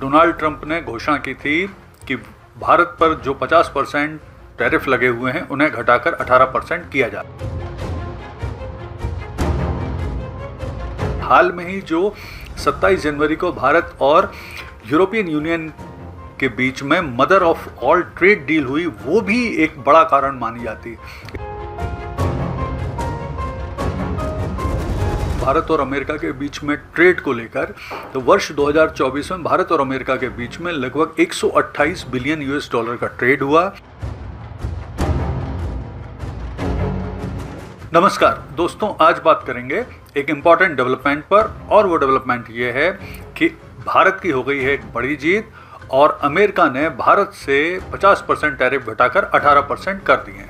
Donald Trump ने घोषणा की थी कि भारत पर जो 50% टैरिफ लगे हुए हैं उन्हें घटाकर 18% किया जाए। हाल में ही जो 27 जनवरी को भारत और यूरोपियन यूनियन के बीच में mother of all trade deal हुई, वो भी एक बड़ा कारण मानी जाती है। भारत और अमेरिका के बीच में ट्रेड को लेकर तो वर्ष 2024 में भारत और अमेरिका के बीच में लगभग 128 बिलियन यूएस डॉलर का ट्रेड हुआ। नमस्कार दोस्तों, आज बात करेंगे एक इम्पॉर्टेंट डेवलपमेंट पर, और वो डेवलपमेंट ये है कि भारत की हो गई है एक बड़ी जीत और अमेरिका ने भारत से 50% टैरिफ घटाकर 18% कर दिए हैं।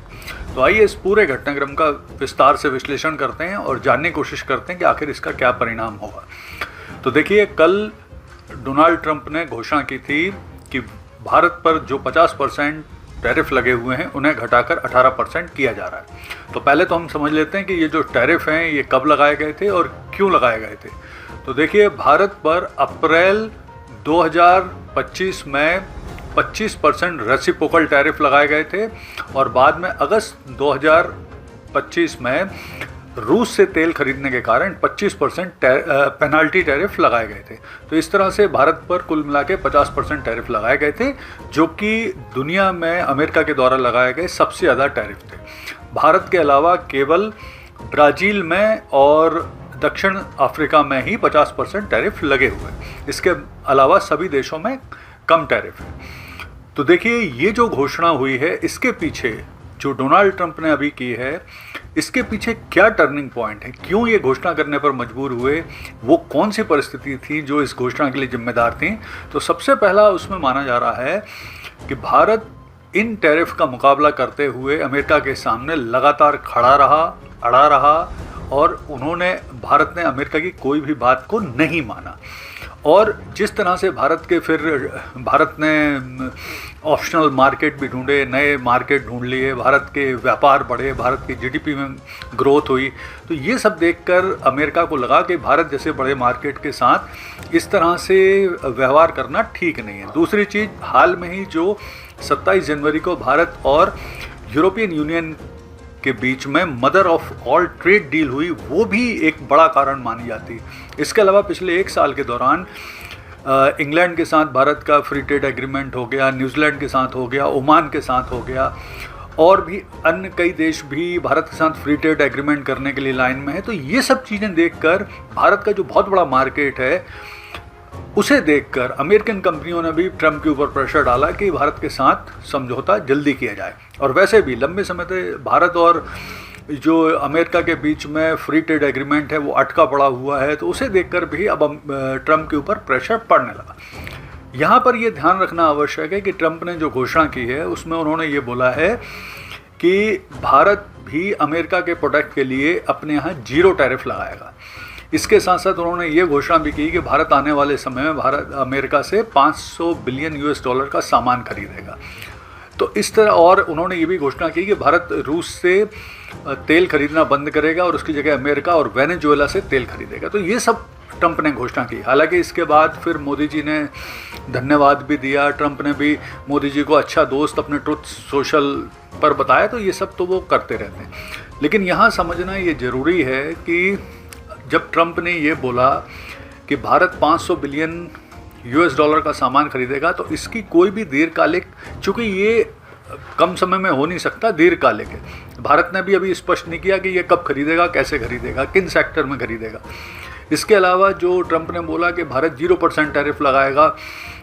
तो आइए इस पूरे घटनाक्रम का विस्तार से विश्लेषण करते हैं और जानने की कोशिश करते हैं कि आखिर इसका क्या परिणाम होगा। तो देखिए, कल डोनाल्ड ट्रंप ने घोषणा की थी कि भारत पर जो 50% टैरिफ लगे हुए हैं उन्हें घटाकर 18% किया जा रहा है। तो पहले तो हम समझ लेते हैं कि ये जो टैरिफ हैं ये कब लगाए गए थे और क्यों लगाए गए थे। तो देखिए, भारत पर अप्रैल 2025 में 25% रेसिप्रोकल टैरिफ लगाए गए थे और बाद में अगस्त 2025 में रूस से तेल खरीदने के कारण 25% पेनाल्टी टैरिफ लगाए गए थे। तो इस तरह से भारत पर कुल मिला के 50% टैरिफ लगाए गए थे, जो कि दुनिया में अमेरिका के द्वारा लगाए गए सबसे ज़्यादा टैरिफ थे। भारत के अलावा केवल ब्राज़ील में और दक्षिण अफ्रीका में ही 50% टैरिफ लगे हुए, इसके अलावा सभी देशों में कम टैरिफ है। तो देखिए, ये जो घोषणा हुई है इसके पीछे जो डोनाल्ड ट्रंप ने अभी की है, इसके पीछे क्या टर्निंग पॉइंट है, क्यों ये घोषणा करने पर मजबूर हुए, वो कौन सी परिस्थिति थी जो इस घोषणा के लिए जिम्मेदार थी। तो सबसे पहला उसमें माना जा रहा है कि भारत इन टैरिफ का मुकाबला करते हुए अमेरिका के सामने लगातार खड़ा रहा, अड़ा रहा, और भारत ने अमेरिका की कोई भी बात को नहीं माना। और जिस तरह से भारत ने ऑप्शनल मार्केट भी ढूंढे, नए मार्केट ढूंढ लिए, भारत के व्यापार बढ़े, भारत की जीडीपी में ग्रोथ हुई, तो ये सब देखकर अमेरिका को लगा कि भारत जैसे बड़े मार्केट के साथ इस तरह से व्यवहार करना ठीक नहीं है। दूसरी चीज़, हाल में ही जो 27 जनवरी को भारत और यूरोपियन यूनियन के बीच में mother of all trade deal हुई, वो भी एक बड़ा कारण मानी जाती है। इसके अलावा पिछले एक साल के दौरान इंग्लैंड के साथ भारत का फ्री ट्रेड एग्रीमेंट हो गया, न्यूजीलैंड के साथ हो गया, ओमान के साथ हो गया, और भी अन्य कई देश भी भारत के साथ फ्री ट्रेड एग्रीमेंट करने के लिए लाइन में है। तो ये सब चीज़ें देखकर भारत का जो बहुत बड़ा मार्केट है उसे देखकर अमेरिकन कंपनियों ने भी ट्रंप के ऊपर प्रेशर डाला कि भारत के साथ समझौता जल्दी किया जाए। और वैसे भी लंबे समय से भारत और जो अमेरिका के बीच में फ्री ट्रेड एग्रीमेंट है वो अटका पड़ा हुआ है, तो उसे देखकर भी अब ट्रंप के ऊपर प्रेशर पड़ने लगा। यहाँ पर ये ध्यान रखना आवश्यक है कि ट्रंप ने जो घोषणा की है उसमें उन्होंने ये बोला है कि भारत भी अमेरिका के प्रोडक्ट के लिए अपने यहाँ 0 टैरिफ लगाएगा। इसके साथ साथ उन्होंने ये घोषणा भी की कि भारत आने वाले समय में अमेरिका से 500 बिलियन यूएस डॉलर का सामान खरीदेगा। तो इस तरह, और उन्होंने ये भी घोषणा की कि भारत रूस से तेल खरीदना बंद करेगा और उसकी जगह अमेरिका और वेनेजुएला से तेल खरीदेगा। तो ये सब ट्रंप ने घोषणा की। हालांकि इसके बाद फिर मोदी जी ने धन्यवाद भी दिया, ट्रंप ने भी मोदी जी को अच्छा दोस्त अपने ट्रुथ सोशल पर बताया। तो ये सब तो वो करते रहते हैं, लेकिन यहाँ समझना ये ज़रूरी है कि जब ट्रंप ने ये बोला कि भारत 500 बिलियन यूएस डॉलर का सामान खरीदेगा, तो इसकी कोई भी दीर्घकालिक, चूँकि ये कम समय में हो नहीं सकता, दीर्घकालिक है। भारत ने भी अभी स्पष्ट नहीं किया कि ये कब खरीदेगा, कैसे खरीदेगा, किन सेक्टर में खरीदेगा। इसके अलावा जो ट्रंप ने बोला कि भारत 0% टैरिफ लगाएगा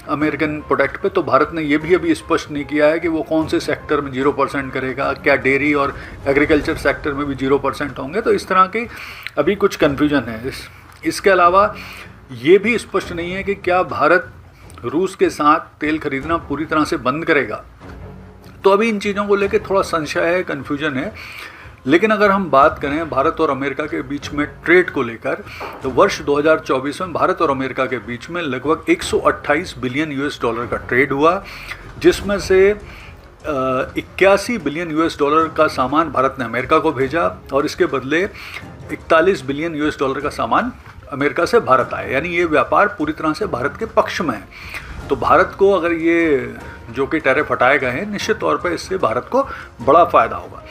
अमेरिकन प्रोडक्ट पे, तो भारत ने ये भी अभी स्पष्ट नहीं किया है कि वो कौन से सेक्टर में 0% करेगा, क्या डेयरी और एग्रीकल्चर सेक्टर में भी 0% होंगे। तो इस तरह की अभी कुछ कन्फ्यूजन है। इसके अलावा ये भी स्पष्ट नहीं है कि क्या भारत रूस के साथ तेल खरीदना पूरी तरह से बंद करेगा। तो अभी इन चीज़ों को लेकर थोड़ा संशय है, कन्फ्यूजन है। लेकिन अगर हम बात करें भारत और अमेरिका के बीच में ट्रेड को लेकर, तो वर्ष 2024 में भारत और अमेरिका के बीच में लगभग 128 बिलियन यूएस डॉलर का ट्रेड हुआ, जिसमें से 81 बिलियन यूएस डॉलर का सामान भारत ने अमेरिका को भेजा और इसके बदले 41 बिलियन यूएस डॉलर का सामान अमेरिका से भारत आया। यानी ये व्यापार पूरी तरह से भारत के पक्ष में है। तो भारत को अगर ये जो कि टैरिफ हटाए गए हैं, निश्चित तौर पर इससे भारत को बड़ा फ़ायदा होगा।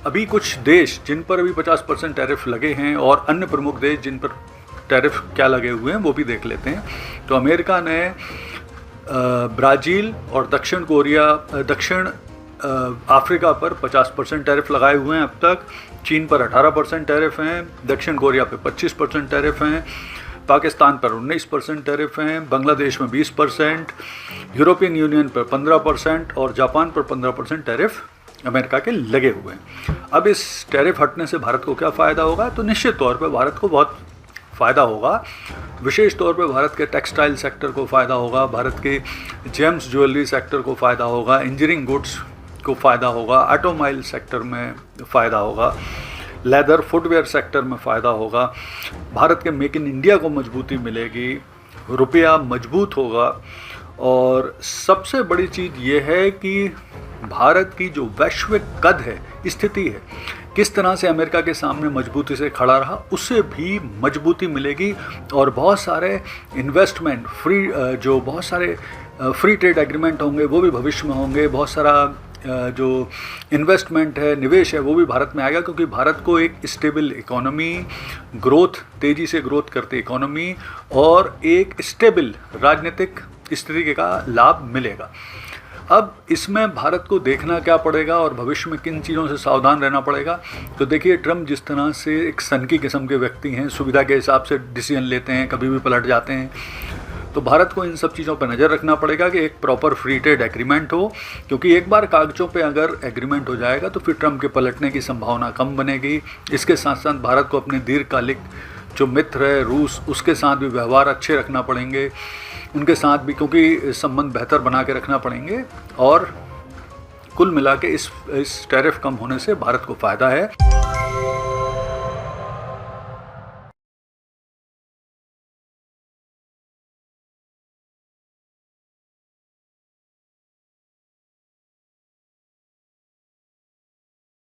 अभी कुछ देश जिन पर अभी 50% टैरिफ लगे हैं और अन्य प्रमुख देश जिन पर टैरिफ क्या लगे हुए हैं वो भी देख लेते हैं। तो अमेरिका ने ब्राज़ील और दक्षिण अफ्रीका पर 50% टैरिफ लगाए हुए हैं अब तक। चीन पर 18% टैरिफ हैं, दक्षिण कोरिया पे 25% टैरिफ हैं, पाकिस्तान पर 19% टैरिफ हैं, बांग्लादेश में 20%, यूरोपियन यूनियन पर 15% और जापान पर 15% टैरिफ अमेरिका के लगे हुए हैं। अब इस टैरिफ हटने से भारत को क्या फ़ायदा होगा? तो निश्चित तौर पर भारत को बहुत फ़ायदा होगा। विशेष तौर पर भारत के टेक्सटाइल सेक्टर को फ़ायदा होगा, भारत के जेम्स ज्वेलरी सेक्टर को फ़ायदा होगा, इंजीनियरिंग गुड्स को फ़ायदा होगा, ऑटोमोबाइल सेक्टर में फ़ायदा होगा, लेदर फुटवेयर सेक्टर में फ़ायदा होगा। भारत के मेक इन इंडिया को मजबूती मिलेगी, रुपया मजबूत होगा। और सबसे बड़ी चीज़ ये है कि भारत की जो वैश्विक कद है, स्थिति है, किस तरह से अमेरिका के सामने मजबूती से खड़ा रहा, उससे भी मजबूती मिलेगी। और बहुत सारे इन्वेस्टमेंट बहुत सारे फ्री ट्रेड एग्रीमेंट होंगे, वो भी भविष्य में होंगे। बहुत सारा जो इन्वेस्टमेंट है, निवेश है, वो भी भारत में आएगा, क्योंकि भारत को एक स्टेबल इकोनॉमी, तेज़ी से ग्रोथ करती इकोनॉमी और एक स्टेबल राजनीतिक स्थिति का लाभ मिलेगा। अब इसमें भारत को देखना क्या पड़ेगा और भविष्य में किन चीज़ों से सावधान रहना पड़ेगा। तो देखिए, ट्रम्प जिस तरह से एक सनकी किस्म के व्यक्ति हैं, सुविधा के हिसाब से डिसीजन लेते हैं, कभी भी पलट जाते हैं। तो भारत को इन सब चीज़ों पर नज़र रखना पड़ेगा कि एक प्रॉपर फ्री ट्रेड एग्रीमेंट हो, क्योंकि एक बार कागज़ों पे अगर एग्रीमेंट हो जाएगा तो फिर ट्रम्प के पलटने की संभावना कम बनेगी। इसके साथ साथ भारत को अपने दीर्घकालिक जो मित्र है रूस, उसके साथ भी व्यवहार अच्छे रखना पड़ेंगे, उनके साथ भी, क्योंकि संबंध बेहतर बना के रखना पड़ेंगे। और कुल मिला के इस टैरिफ कम होने से भारत को फ़ायदा है।